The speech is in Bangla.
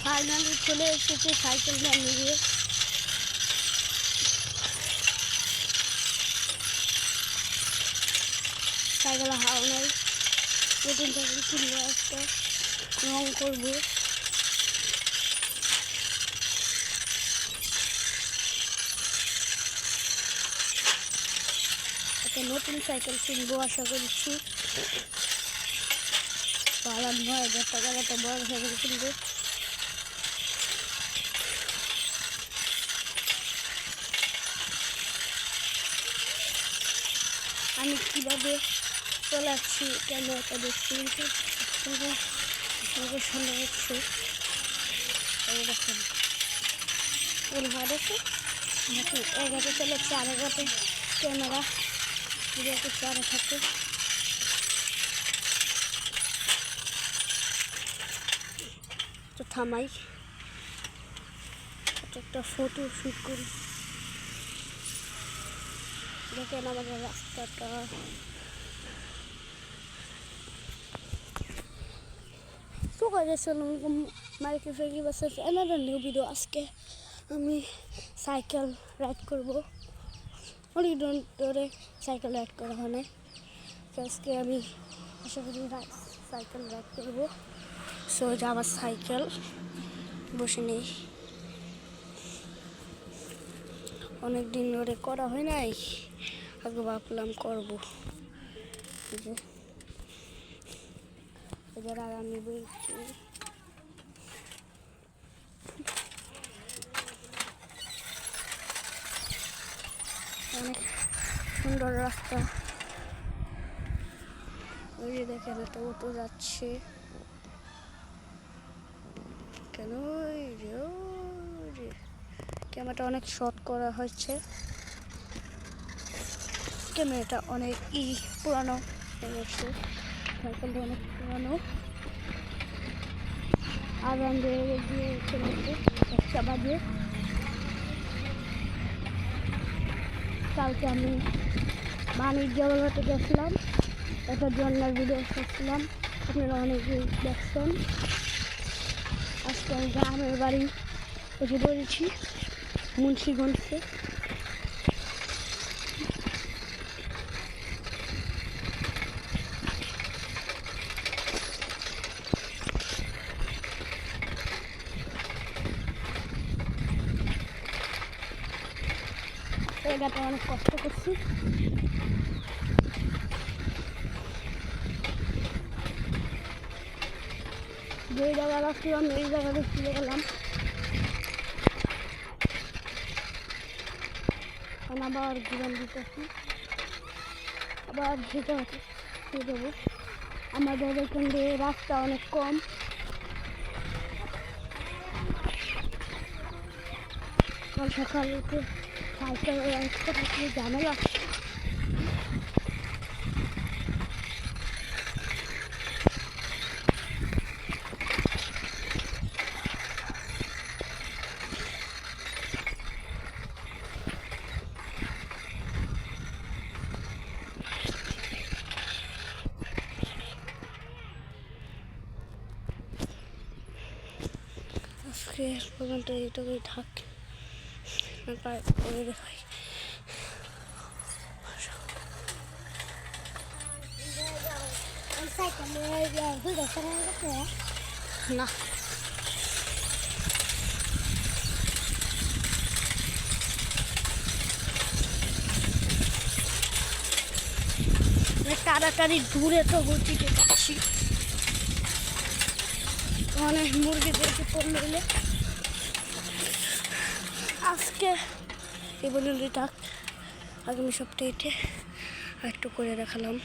ফাইনালি চলে এসেছি সাইকেলটা নিয়ে। সাইকেল হাওয়া নাই, নতুন সাইকেল কিনবো, একটা রং করবো। একটা নতুন সাইকেল কিনবো আশা করছি। 9,000 টাকার একটা বড় সাইকেল কিনবো। আমি কীভাবে চলাচ্ছি কেন এটা দেখছি, কিন্তু সুন্দর হচ্ছে। দেখুন হাট আছে, এগাতে চলেছে, আর এগাতে ক্যামেরা ভিডিও করছে, আরও থাকে। তো থামাই, একটা ফটো শ্যুট করি। দেখেন আমাদের রাস্তাটা। So guys, assalamualaikum, mari kita pergi bahas another new video. আজকে আমি সাইকেল রাইড করব। অনেক দিন ধরে সাইকেল রাইড করা হয় না, আজকে আমি আশা করি সাইকেল রাইড করব। সো আমার সাইকেল বসে নেই, অনেক দিন ধরে করা হয় নাই, আগে ভাবলাম করবো। এবার আর আমি বলছি অনেক সুন্দর রাস্তা। ওই যে দেখেন একটা অটো যাচ্ছে কেন, ক্যামেরাটা অনেক শর্ট করা হয়েছে, ক্যামেরাটা অনেক পুরানো হয়ে গেছে, সাইকেলটা অনেক পুরানো। আর আমি গিয়ে চলেছে 1টা বাজে। কালকে আমি বাণিজ্যঘাটে গেছিলাম, একটা জন্নার ভিডিও করছিলাম, আপনারা অনেকেই দেখছেন। আজকে আমি গ্রামের বাড়ি এসে পড়েছি, মুন্সিগঞ্জে। জায়গাটা অনেক কষ্ট করছি, যে জায়গা রাখছিলাম এই জায়গাটা ফিরে গেলাম। আবার ঘুরান দিতেছি, আবার হেঁটে দেবো। আমাদের এখান দিয়ে রাস্তা অনেক কম, সকাল উঠে সাইকেল রাইড করতে ঝামেলা। আজকে পর্যন্ত এইটুকুই থাক, করে দেখাই। না তাড়াতাড়ি দূরে তো গতিতে পাচ্ছি, অনেক মুরগিদেরকে পড়লে। আজকে এই বলে থাক, আগামী সপ্তাহে একটু করে দেখালাম।